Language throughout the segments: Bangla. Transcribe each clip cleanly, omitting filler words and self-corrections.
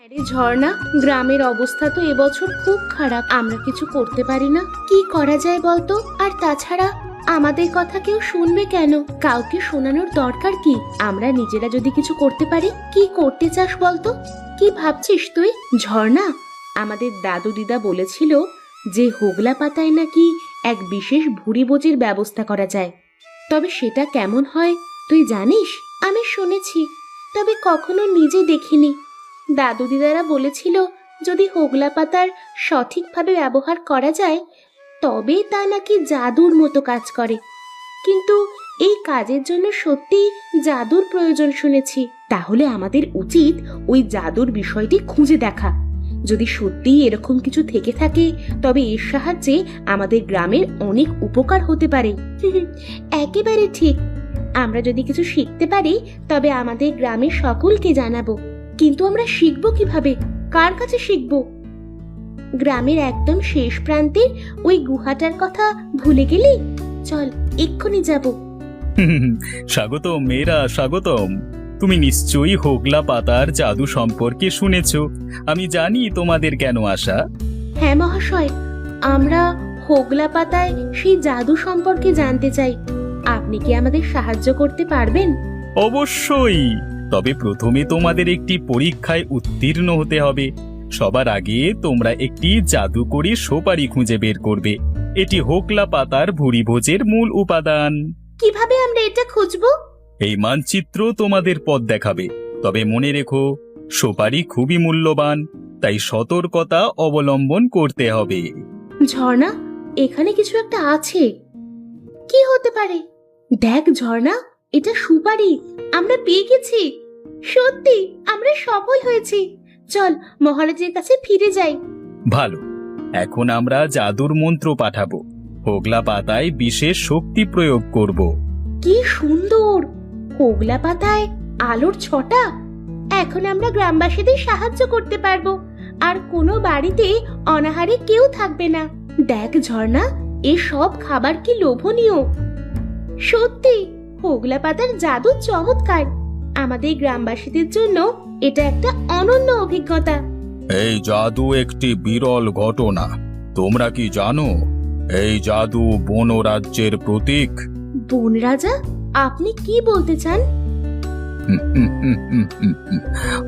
আরে ঝর্ণা, গ্রামের অবস্থা তো এবছর খুব খারাপ। আমরা কিছু করতে পারি না। কি করা যায় বলতো? আর তাছাড়া আমাদের কথা কেউ শুনবে কেন? কাউকে শোনানোর দরকার কি? আমরা নিজেরা যদি কিছু করতে পারি। কি করতে চাস বলতো? কি ভাবছিস তুই? ঝর্ণা, আমাদের দাদু দিদা বলেছিল যে হোগলা পাতায় নাকি এক বিশেষ ভুঁড়িভোজের ব্যবস্থা করা যায়। তবে সেটা কেমন হয় তুই জানিস? আমি শুনেছি, তবে কখনো নিজে দেখিনি। দাদু দিদারা বলেছিল যদি হোগলা পাতার সঠিকভাবে ব্যবহার করা যায় তবে তা নাকি জাদুর মতো কাজ করে। কিন্তু এই কাজের জন্য সত্যি জাদুর প্রয়োজন শুনেছি। তাহলে আমাদের উচিত ওই জাদুর বিষয়টি খুঁজে দেখা। যদি সত্যি এরকম কিছু থেকে থাকে তবে এর সাহায্যে আমাদের গ্রামের অনেক উপকার হতে পারে। একেবারে ঠিক। আমরা যদি কিছু শিখতে পারি তবে আমাদের গ্রামের সকলকে জানাবো। কিন্তু আমরা শিখবো কিভাবে? কার কাছে শিখবো? গ্রামের একদম শেষ প্রান্তের ওই গুহাটার কথা ভুলে গেলি? চল এক্ষুনি যাব। স্বাগতম মেয়েরা, স্বাগতম। তুমি নিশ্চয়ই হোগলা পাতার জাদু সম্পর্কে শুনেছ। আমি জানি তোমাদের কেন আসা। হ্যাঁ মহাশয়, আমরা হোগলা পাতায় সেই জাদু সম্পর্কে জানতে চাই। আপনি কি আমাদের সাহায্য করতে পারবেন? অবশ্যই। তবে প্রথমে তোমাদের একটি পরীক্ষায় উত্তীর্ণ হতে হবে। সবার আগে তোমরা একটি জাদুকরি সুপারি খুঁজে বের করবে। এটি হোগলা পাতার ভুঁড়িভোজের মূল উপাদান। কিভাবে আমরা এটা খুঁজবো? এই মানচিত্র তোমাদের পথ দেখাবে। তবে মনে রেখো, সুপারি খুবই মূল্যবান, তাই সতর্কতা অবলম্বন করতে হবে। ঝর্ণা, এখানে কিছু একটা আছে। কি হতে পারে? দেখ ঝর্ণা, এটা সুপারি। আমরা পেয়ে গেছি। সত্যি আমরা সফল হয়েছি। চল মহারাজের কাছে ফিরে যাই। ভালো, এখন আমরা জাদুর মন্ত্র পাঠাবো। হোগলা পাতায় বিশেষ শক্তি প্রয়োগ করব। কি সুন্দর! হোগলা পাতায় আলোর ছটা। এখন আমরা গ্রামবাসীদের সাহায্য করতে পারবো। আর কোনো বাড়িতে অনাহারে কেউ থাকবে না। দেখ ঝর্ণা, এ সব খাবার কি লোভনীয়! সত্যি হোগলা পাতার জাদু চমৎকার। আমাদের গ্রামবাসীদের জন্য এটা একটা অনন্য অভিজ্ঞতা। এই জাদু একটি বিরল ঘটনা। তোমরা কি জানো এই জাদু বনরাজ্যের প্রতীক? বন রাজা, আপনি কি বলতে চান?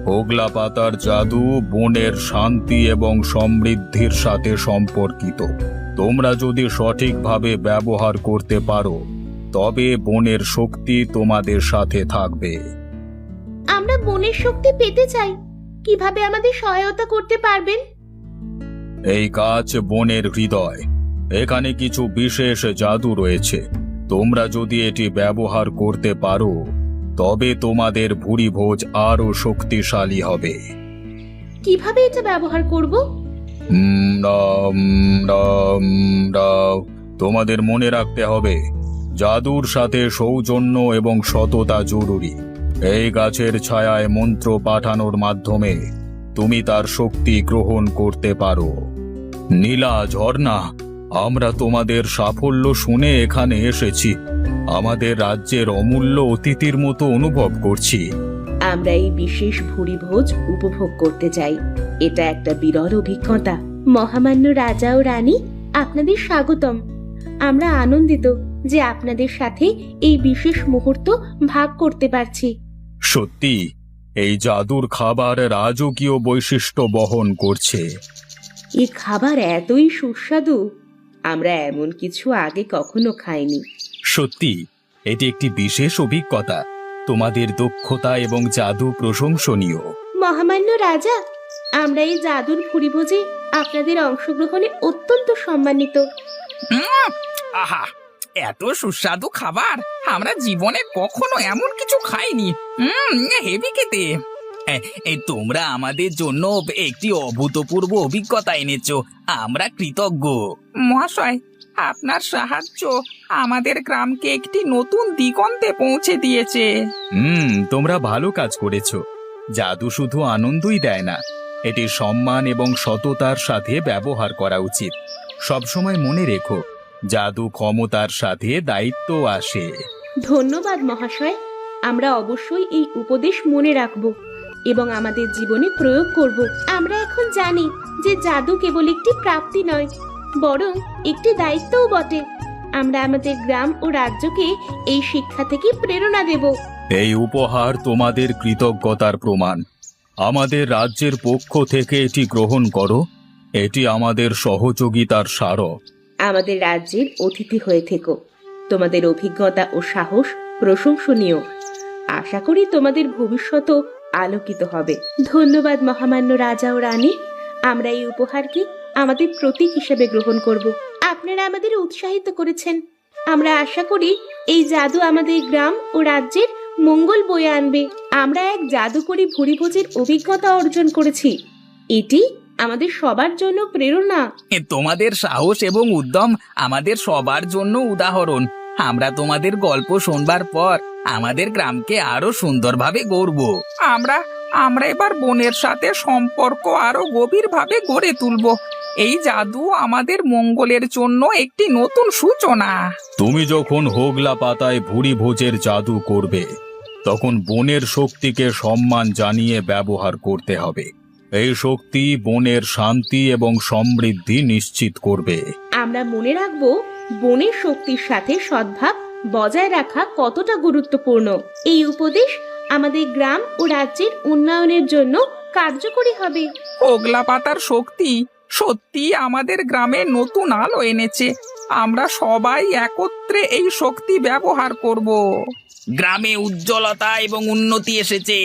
হোগলা পাতার জাদু বনের শান্তি এবং সমৃদ্ধির সাথে সম্পর্কিত। তোমরা যদি সঠিকভাবে ব্যবহার করতে পারো তবে বনের শক্তি তোমাদের সাথে থাকবে। আমরা বনের শক্তি পেতে চাই। কিভাবে আমাদের সহায়তা করতে পারবেন? এই গাছ বনের হৃদয়। এখানে কিছু বিশেষ জাদু রয়েছে। তোমরা যদি এটি ব্যবহার করতে পারো তবে তোমাদের ভুঁড়িভোজ আরো শক্তিশালী হবে। কিভাবে এটা ব্যবহার করব? তোমাদের মনে রাখতে হবে, জাদুর সাথে সৌজন্য এবং সততা জরুরি। এই গাছের ছায়ায় মন্ত্র পাঠানোর মাধ্যমে তুমি তার শক্তি গ্রহণ করতে পারো। নীলা, ঝর্ণা, আমরা তোমাদের সাফল্য শুনে এখানে এসেছি। আমাদের রাজ্যের অমূল্য অতিথির মতো অনুভব করছি। আমরা এই বিশেষ ভুঁড়িভোজ উপভোগ করতে চাই। এটা একটা বিরল অভিজ্ঞতা। মহামান্য রাজা ও রানী, আপনাদের স্বাগতম। আমরা আনন্দিত যে আপনাদের সাথে এই বিশেষ মুহূর্ত ভাগ করতে পারছি। সত্যি, এই জাদুর খাবার রাজকীয় বৈশিষ্ট্য বহন করছে। এই খাবার এতই সুস্বাদু, আমরা এমন কিছু আগে কখনো খাইনি। সত্যি, এটি একটি বিশেষ অভিজ্ঞতা। তোমাদের দক্ষতা এবং জাদু প্রশংসনীয়। মহামান্য রাজা, আমরা এই জাদুর ভুঁড়িভোজে আপনাদের অংশগ্রহণে অত্যন্ত সম্মানিত। আহা, এত সুস্বাদু খাবার আমরা জীবনে কখনো এমন কিছু খাইনি। হেভি খেতে। এই তোমরা আমাদের জন্য একটি অভূতপূর্ব অভিজ্ঞতা এনেছো। আমরা কৃতজ্ঞ। মহাশয়, আপনার সাহায্য আমাদের গ্রামকে একটি নতুন দিগন্তে পৌঁছে দিয়েছে। তোমরা ভালো কাজ করেছো। জাদু শুধু আনন্দই দেয় না, এটি সম্মান এবং সততার সাথে ব্যবহার করা উচিত। সবসময় মনে রেখো, জাদু ক্ষমতার সাথে দায়িত্ব আসে। ধন্যবাদ মহাশয়, আমরা অবশ্যই এই উপদেশ মনে রাখব। এবং আমাদের জীবনে প্রয়োগ করব। আমরা এখন জানি যে জাদু কেবল একটি প্রাপ্তি নয়, বরং একটি দায়িত্বও বটে। আমরা আমাদের গ্রাম ও রাজ্যকে এই শিক্ষা থেকে প্রেরণা দেব। এই উপহার তোমাদের কৃতজ্ঞতার প্রমাণ। আমাদের রাজ্যের পক্ষ থেকে এটি গ্রহণ করো। এটি আমাদের সহযোগিতার স্মারক। আমাদের রাজ্যের অতিথি হয়ে থেকো। তোমাদের অভিজ্ঞতা ও সাহস প্রশংসনীয়। আশা করি তোমাদের ভবিষ্যৎও আলোকিত হবে। ধন্যবাদ মহামান্য রাজা ও রানী। আমরা এই উপহারকে আমাদের প্রতীক হিসেবে গ্রহণ করব। আপনারা আমাদের উৎসাহিত করেছেন। আমরা আশা করি এই জাদু আমাদের গ্রাম ও রাজ্যের মঙ্গল বয়ে আনবে। আমরা এক জাদুকরী ভুরিভোজের অভিজ্ঞতা অর্জন করেছি। এটি আমাদের সবার জন্য প্রেরণা। তোমাদের সাহস এবং উদ্যম আমাদের সবার জন্য উদাহরণ। আমরা তোমাদের গল্প শুনবার পর আমাদের গ্রামকে আরো সুন্দরভাবে গড়ব। আমরা আমরা এবার বনের সাথে সম্পর্ক আরো গভীরভাবে গড়ে তুলব। এই জাদু আমাদের মঙ্গলের জন্য একটি নতুন সূচনা। তুমি যখন হোগলা পাতায় ভুরি ভোজের জাদু করবে, তখন বনের শক্তিকে সম্মান জানিয়ে ব্যবহার করতে হবে। এই শক্তি বনের শান্তি এবং সমৃদ্ধি নিশ্চিত করবে। আমরা মনে রাখবো বনের শক্তির সাথে সদ্ভাব বজায় রাখা কতটা গুরুত্বপূর্ণ। এই উপদেশ আমাদের গ্রাম ও রাজ্যের উন্নয়নের জন্য কার্যকরী হবে। ওগলা পাতার শক্তি সত্যি আমাদের গ্রামে নতুন আলো এনেছে। আমরা সবাই একত্রে এই শক্তি ব্যবহার করব। গ্রামে উজ্জ্বলতা এবং উন্নতি এসেছে।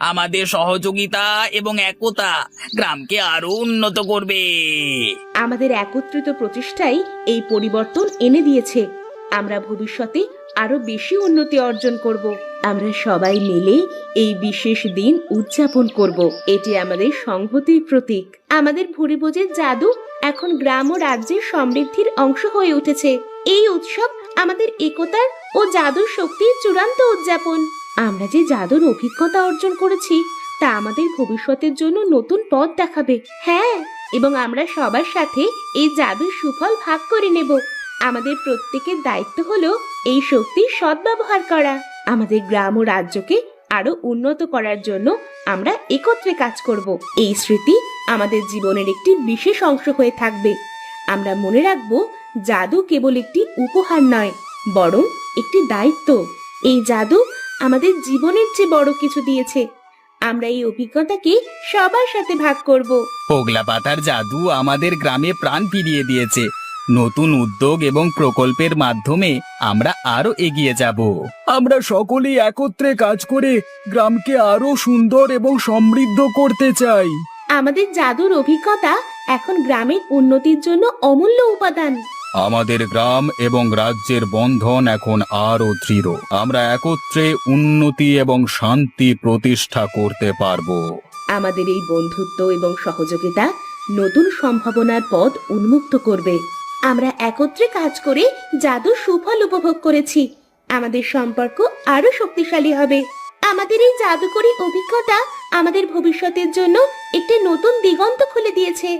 আমাদের সহযোগিতা এবং একতা গ্রামকে আরো উন্নত করবে। আমাদের একত্রিত প্রচেষ্টাই এই পরিবর্তন এনে দিয়েছে। আমরা ভবিষ্যতে আরো বেশি উন্নতি অর্জন করব। আমরা সবাই মিলে এই বিশেষ দিন উদযাপন করব। এটি আমাদের সংহতির প্রতীক। আমাদের ভুরিভোজের জাদু এখন গ্রাম ও রাজ্যের সমৃদ্ধির অংশ হয়ে উঠেছে। এই উৎসব আমাদের একতার ও জাদুর শক্তির চূড়ান্ত উদযাপন। আমরা যে জাদুর অভিজ্ঞতা অর্জন করেছি তা আমাদের ভবিষ্যতের জন্য নতুন পথ দেখাবে। হ্যাঁ, এবং আমরা সবার সাথে এই জাদুর সুফল ভাগ করে নেব। আমাদের প্রত্যেকের দায়িত্ব হলো এই শক্তির সদ্ব্যবহার করা। আমাদের গ্রাম ও রাজ্যকে আরো উন্নত করার জন্য আমরা একত্রে কাজ করব। এই স্মৃতি আমাদের জীবনের একটি বিশেষ অংশ হয়ে থাকবে। আমরা মনে রাখবো জাদু কেবল একটি উপহার নয়, বরং একটি দায়িত্ব। এই জাদু আমাদের জীবনের চেয়ে বড় কিছু দিয়েছে। আমরা এই অভিজ্ঞতাকে সবার সাথে ভাগ করব। ওগলা পাতার জাদু আমাদের গ্রামে প্রাণ ফিরিয়ে দিয়েছে। নতুন উদ্যোগ এবং প্রকল্পের মাধ্যমে আমরা আরো এগিয়ে যাব। আমরা সকলেই একত্রে কাজ করে গ্রামকে আরো সুন্দর এবং সমৃদ্ধ করতে চাই। আমাদের জাদুর অভিজ্ঞতা এখন গ্রামের উন্নতির জন্য অমূল্য উপাদান। আমাদের গ্রাম এবং রাজ্যের বন্ধন এখন আরো দৃঢ়। আমরা একত্রে উন্নতি এবং শান্তি প্রতিষ্ঠা করতে পারবো। আমাদের এই বন্ধুত্ব এবং সহযোগিতা নতুন সম্ভাবনার পথ উন্মুক্ত করবে। আমরা একত্রে কাজ করে জাদুর সুফল উপভোগ করেছি। আমাদের সম্পর্ক আরো শক্তিশালী হবে। আমাদের এই জাদুকরী অভিজ্ঞতা আমাদের ভবিষ্যতের জন্য একটি নতুন দিগন্ত খুলে দিয়েছে।